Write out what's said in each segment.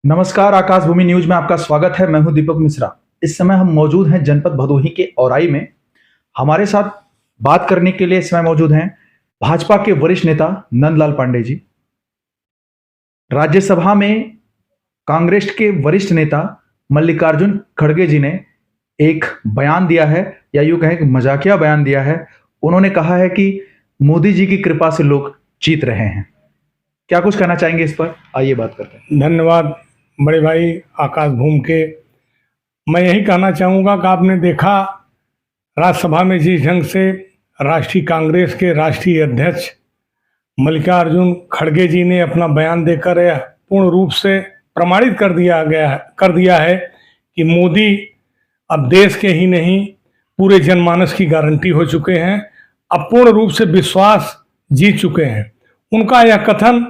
नमस्कार, आकाश भूमि न्यूज में आपका स्वागत है। मैं हूं दीपक मिश्रा। इस समय हम मौजूद हैं जनपद भदोही के औराई में। हमारे साथ बात करने के लिए इस समय मौजूद हैं भाजपा के वरिष्ठ नेता नंदलाल पांडे जी। राज्यसभा में कांग्रेस के वरिष्ठ नेता मल्लिकार्जुन खड़गे जी ने एक बयान दिया है, या यूं कहें कि मजाकिया बयान दिया है। उन्होंने कहा है कि मोदी जी की कृपा से लोग जीत रहे हैं। क्या कुछ कहना चाहेंगे इस पर? आइए बात करते हैं। धन्यवाद बड़े भाई आकाश भूम के। मैं यही कहना चाहूँगा कि आपने देखा राज्यसभा में जिस ढंग से राष्ट्रीय कांग्रेस के राष्ट्रीय अध्यक्ष मल्लिकार्जुन खड़गे जी ने अपना बयान देकर यह पूर्ण रूप से प्रमाणित कर दिया है कि मोदी अब देश के ही नहीं पूरे जनमानस की गारंटी हो चुके हैं, अब पूर्ण रूप से विश्वास जीत चुके हैं। उनका यह कथन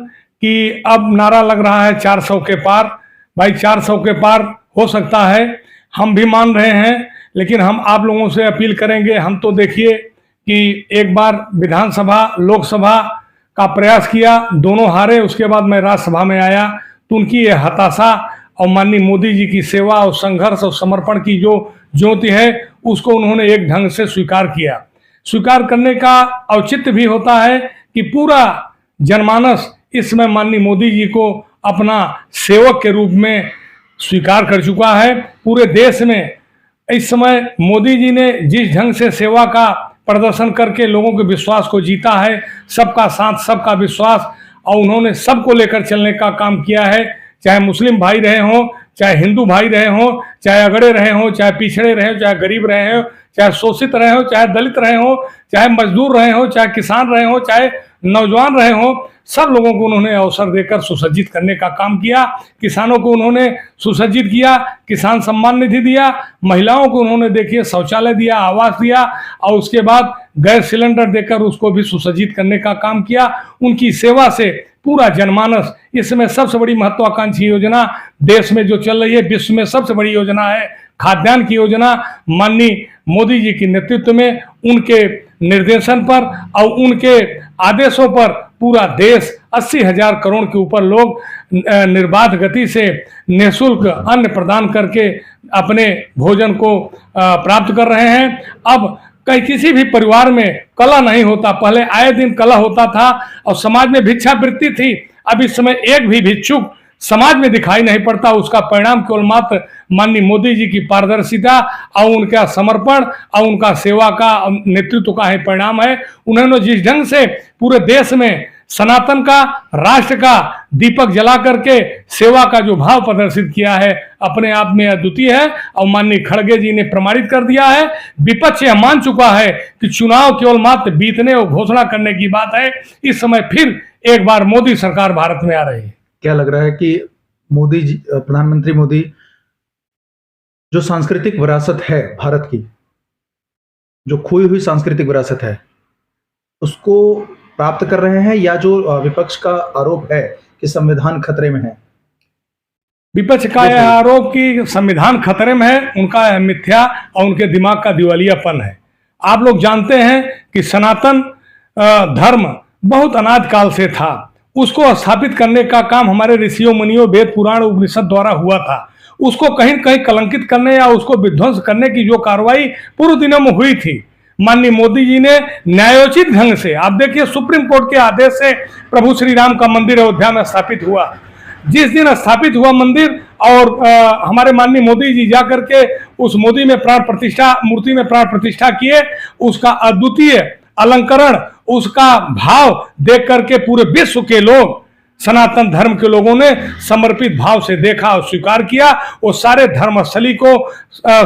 कि अब नारा लग रहा है 400 के पार, भाई 400 के पार हो सकता है, हम भी मान रहे हैं, लेकिन हम आप लोगों से अपील करेंगे। हम तो देखिए कि एक बार विधानसभा लोकसभा का प्रयास किया, दोनों हारे, उसके बाद मैं राज्यसभा में आया तो उनकी यह हताशा और माननीय मोदी जी की सेवा और संघर्ष और समर्पण की जो ज्योति है उसको उन्होंने एक ढंग से स्वीकार किया। स्वीकार करने का औचित्य भी होता है कि पूरा जनमानस इस समय माननीय मोदी जी को अपना सेवक के रूप में स्वीकार कर चुका है। पूरे देश में इस समय मोदी जी ने जिस ढंग से सेवा का प्रदर्शन करके लोगों के विश्वास को जीता है, सबका साथ सबका विश्वास, और उन्होंने सबको लेकर चलने का काम किया है। चाहे मुस्लिम भाई रहे हों, चाहे हिंदू भाई रहे हों, चाहे अगड़े रहे हों, चाहे पिछड़े रहे हों, चाहे गरीब रहे हों, चाहे शोषित रहे हों, चाहे दलित रहे हों, चाहे मजदूर रहे हों, चाहे किसान रहे हों, चाहे नौजवान रहे हों, सब लोगों को उन्होंने अवसर देकर सुसज्जित करने का काम किया। किसानों को उन्होंने सुसज्जित किया, किसान सम्मान निधि दिया, महिलाओं को उन्होंने देखिए शौचालय दिया, आवास दिया, और उसके बाद गैस सिलेंडर देकर उसको भी सुसज्जित करने का काम किया। उनकी सेवा से पूरा जनमानस, इसमें सबसे बड़ी महत्वाकांक्षी योजना देश में जो चल रही है, विश्व में सबसे बड़ी योजना है खाद्यान्न की योजना। माननीय मोदी जी के नेतृत्व में, उनके निर्देशन पर और उनके आदेशों पर पूरा देश 80,000 करोड़ के ऊपर लोग निर्बाध गति से निःशुल्क अन्न प्रदान करके अपने भोजन को प्राप्त कर रहे हैं। अब कहीं किसी भी परिवार में कलह नहीं होता। पहले आए दिन कलह होता था और समाज में भिक्षावृत्ति थी। अब इस समय एक भी भिक्षुक समाज में दिखाई नहीं पड़ता। उसका परिणाम केवल मात्र माननीय मोदी जी की पारदर्शिता और उनका समर्पण और उनका सेवा का नेतृत्व का ही परिणाम है। उन्होंने जिस ढंग से पूरे देश में सनातन का, राष्ट्र का दीपक जला करके सेवा का जो भाव प्रदर्शित किया है, अपने आप में अद्वितीय है और माननीय खड़गे जी ने प्रमाणित कर दिया है। विपक्ष यह मान चुका है कि चुनाव केवल मात्र बीतने और घोषणा करने की बात है। इस समय फिर एक बार मोदी सरकार भारत में आ रही है। क्या लग रहा है कि मोदी जी, प्रधानमंत्री मोदी, जो सांस्कृतिक विरासत है भारत की, जो खोई हुई सांस्कृतिक विरासत है, उसको प्राप्त कर रहे हैं, या जो विपक्ष का आरोप है कि संविधान खतरे में है? विपक्ष का यह आरोप कि संविधान खतरे में है, उनका यह मिथ्या और उनके दिमाग का दिवालियापन है। आप लोग जानते हैं कि सनातन धर्म बहुत अनाद काल से था। उसको स्थापित करने का काम हमारे ऋषियों मुनियों, वेद पुराण उपनिषद द्वारा हुआ था। उसको कहीं कहीं कलंकित करने या उसको विध्वंस करने की जो कार्रवाई पूर्व दिनों में हुई थी, माननीय मोदी जी ने न्यायोचित ढंग से, आप देखिए सुप्रीम कोर्ट के आदेश से प्रभु श्री राम का मंदिर अयोध्या में स्थापित हुआ। जिस दिन स्थापित हुआ मंदिर और हमारे माननीय मोदी जी जाकर के उस मोदी में प्राण प्रतिष्ठा, मूर्ति में प्राण प्रतिष्ठा किए, उसका अद्वितीय अलंकरण, उसका भाव देख करके पूरे विश्व के लोग, सनातन धर्म के लोगों ने समर्पित भाव से देखा और स्वीकार किया। वो सारे धर्मस्थली को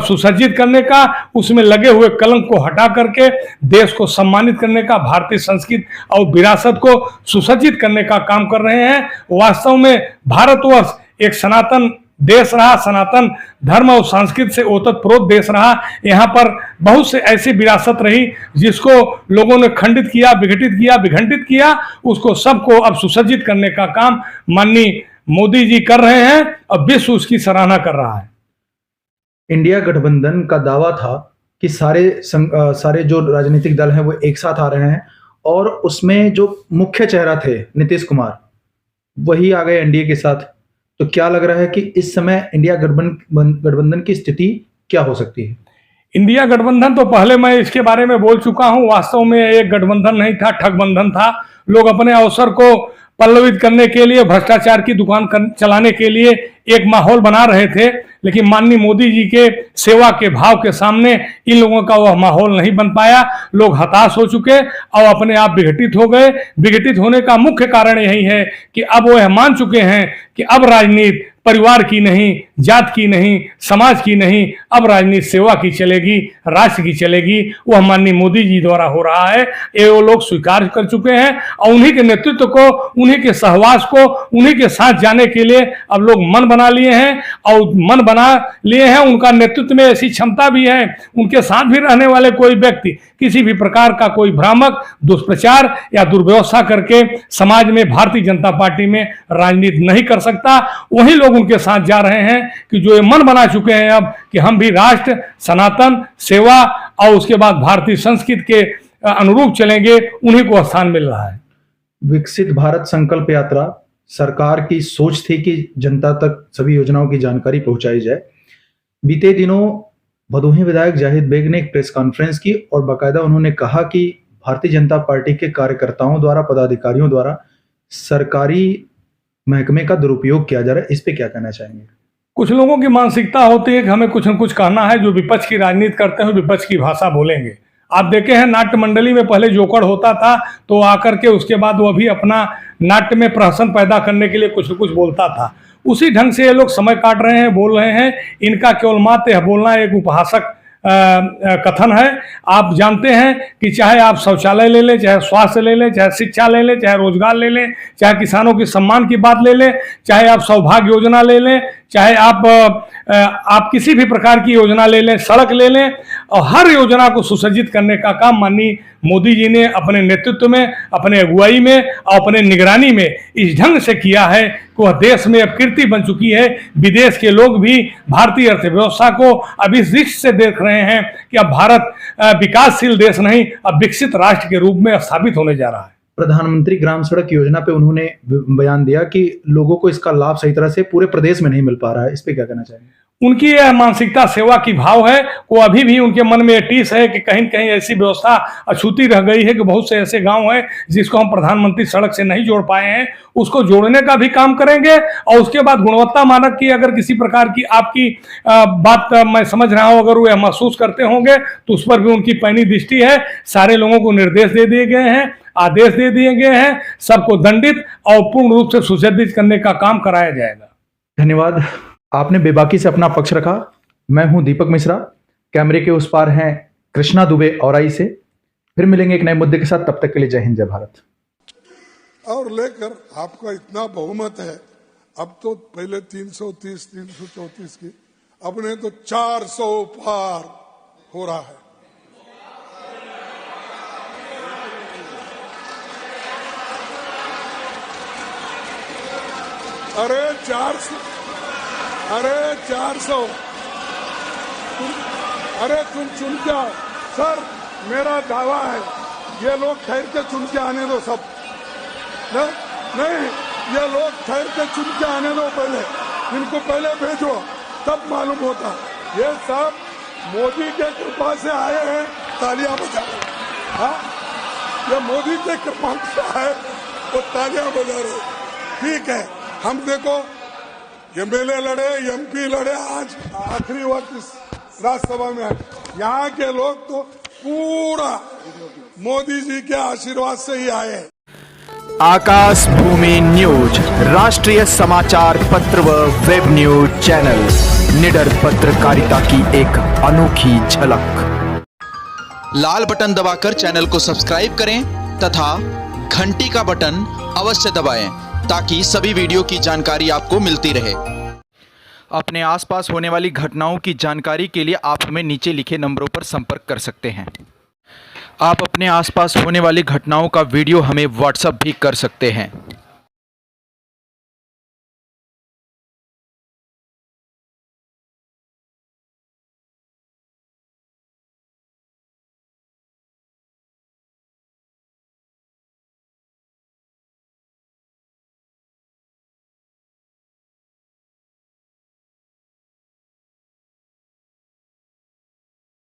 सुसज्जित करने का, उसमें लगे हुए कलंक को हटा करके देश को सम्मानित करने का, भारतीय संस्कृति और विरासत को सुसज्जित करने का काम कर रहे हैं। वास्तव में भारतवर्ष एक सनातन देश रहा, सनातन धर्म और संस्कृति से ओतप्रोत देश रहा। यहाँ पर बहुत से ऐसी विरासत रही जिसको लोगों ने खंडित किया, विघटित किया, विखंडित किया। उसको सबको अब सुसज्जित करने का काम माननीय मोदी जी कर रहे हैं और विश्व उसकी सराहना कर रहा है। इंडिया गठबंधन का दावा था कि सारे जो राजनीतिक दल हैं वो एक साथ आ रहे हैं, और उसमें जो मुख्य चेहरा थे नीतीश कुमार, वही आ गए एनडीए के साथ। तो क्या लग रहा है कि इस समय इंडिया गठबंधन की स्थिति क्या हो सकती है? इंडिया गठबंधन तो पहले मैं इसके बारे में बोल चुका हूं, वास्तव में एक गठबंधन नहीं था, ठगबंधन था। लोग अपने अवसर को पल्लवित करने के लिए, भ्रष्टाचार की दुकान चलाने के लिए एक माहौल बना रहे थे, लेकिन माननीय मोदी जी के सेवा के भाव के सामने इन लोगों का वह माहौल नहीं बन पाया। लोग हताश हो चुके और अपने आप विघटित हो गए। विघटित होने का मुख्य कारण यही है कि अब वह मान चुके हैं कि अब राजनीति परिवार की नहीं, जात की नहीं, समाज की नहीं, अब राजनीति सेवा की चलेगी, राष्ट्र की चलेगी। वह माननीय मोदी जी द्वारा हो रहा है, ये वो लोग स्वीकार कर चुके हैं और उन्हीं के नेतृत्व को, उन्हीं के सहवास को, उन्हीं के साथ जाने के लिए अब लोग मन बना लिए हैं। और मन बना लिए हैं, उनका नेतृत्व में ऐसी क्षमता भी है, उनके साथ भी रहने वाले कोई व्यक्ति किसी भी प्रकार का कोई भ्रामक दुष्प्रचार या दुर्व्यवस्था करके समाज में, भारतीय जनता पार्टी में राजनीति नहीं कर सकता। वही लोग उनके साथ जा रहे हैं कि जो ये मन बना चुके हैं अब कि हम भी राष्ट्र, सनातन, सेवा और उसके बाद भारतीय संस्कृति के अनुरूप चलेंगे, उन्हीं को स्थान मिल रहा है। विकसित भारत संकल्प यात्रा सरकार की सोच थी कि जनता तक सभी योजनाओं की जानकारी पहुंचाई जाए। बीते दिनों भदोही विधायक जाहिद बेग ने एक प्रेस कॉन्फ्रेंस की और बाकायदा उन्होंने कहा कि भारतीय जनता पार्टी के कार्यकर्ताओं द्वारा, पदाधिकारियों द्वारा सरकारी महकमे का दुरुपयोग किया जा रहा है। इस पे क्या कहना चाहेंगे? कुछ लोगों की मानसिकता होती है कि हमें कुछ न कुछ कहना है, जो विपक्ष की राजनीति करते हैं विपक्ष की भाषा बोलेंगे। आप देखे हैं नाट्य मंडली में पहले जोकड़ होता था तो आकर के उसके बाद वह भी अपना नाट्य में प्रहसन पैदा करने के लिए कुछ न कुछ बोलता था। उसी ढंग से ये लोग समय काट रहे हैं, बोल रहे हैं। इनका केवल मात्र यह बोलना एक उपहासक कथन है। आप जानते हैं कि चाहे आप शौचालय ले लें, चाहे स्वास्थ्य ले लें, चाहे शिक्षा ले लें, चाहे रोजगार ले लें, चाहे किसानों के सम्मान की बात ले लें, चाहे आप सौभाग्य योजना ले लें, चाहे आप किसी भी प्रकार की योजना ले लें, सड़क ले लें, और हर योजना को सुसज्जित करने का काम माननीय मोदी जी ने अपने नेतृत्व में, अपने अगुवाई में और अपने निगरानी में इस ढंग से किया है कि वह देश में अब कीर्ति बन चुकी है। विदेश के लोग भी भारतीय अर्थव्यवस्था को अब इस दृष्टि से देख रहे हैं कि अब भारत विकासशील देश नहीं, अब विकसित राष्ट्र के रूप में स्थापित होने जा रहा है। प्रधानमंत्री ग्राम सड़क योजना पे उन्होंने बयान दिया कि लोगों को इसका लाभ सही तरह से पूरे प्रदेश में नहीं मिल पा रहा है। इस पे क्या कहना चाहेंगे? उनकी यह मानसिकता सेवा की भाव है। वो अभी भी उनके मन में टीस है कि कहीं कहीं ऐसी व्यवस्था अछूती रह गई है कि बहुत से ऐसे गांव हैं जिसको हम प्रधानमंत्री सड़क से नहीं जोड़ पाए हैं। उसको जोड़ने का भी काम करेंगे और उसके बाद गुणवत्ता मानक की अगर किसी प्रकार की आपकी बात मैं समझ रहा हूं, अगर वो महसूस करते होंगे तो उस पर भी उनकी पैनी दृष्टि है। सारे लोगों को निर्देश दे दिए गए हैं, आदेश दे दिए गए हैं, सबको दंडित और पूर्ण रूप से सुसज्जित करने का काम कराया जाएगा। धन्यवाद, आपने बेबाकी से अपना पक्ष रखा। मैं हूं दीपक मिश्रा, कैमरे के उस पार हैं कृष्णा दुबे औराई से। फिर मिलेंगे एक नए मुद्दे के साथ, तब तक के लिए जय हिंद, जय भारत। और लेकर आपका इतना बहुमत है, अब तो पहले 330, 334 की, अब ने तो 400 पार हो रहा है। अरे 400, अरे तुम चुन के आओ सर, मेरा दावा है ये लोग ठहर के चुन के आने दो सब। नहीं, ये लोग ठहर के चुन के आने दो, पहले इनको पहले भेजो, तब मालूम होता। ये सब मोदी के कृपा से आए हैं, तालियां बजा रहे। हाँ, ये मोदी के कृपा से आए वो तालियां बजा रहे। ठीक है, हम देखो एमएलए लड़े, एमपी लड़े, आज आखिरी वक्त इस राज्यसभा में यहाँ के लोग तो पूरा मोदी जी के आशीर्वाद से ही आए हैं। आकाश भूमि न्यूज, राष्ट्रीय समाचार पत्र व वेब न्यूज चैनल, निडर पत्रकारिता की एक अनोखी झलक। लाल बटन दबाकर चैनल को सब्सक्राइब करें तथा घंटी का बटन अवश्य दबाएं ताकि सभी वीडियो की जानकारी आपको मिलती रहे। अपने आसपास होने वाली घटनाओं की जानकारी के लिए आप हमें नीचे लिखे नंबरों पर संपर्क कर सकते हैं। आप अपने आसपास होने वाली घटनाओं का वीडियो हमें व्हाट्सएप भी कर सकते हैं।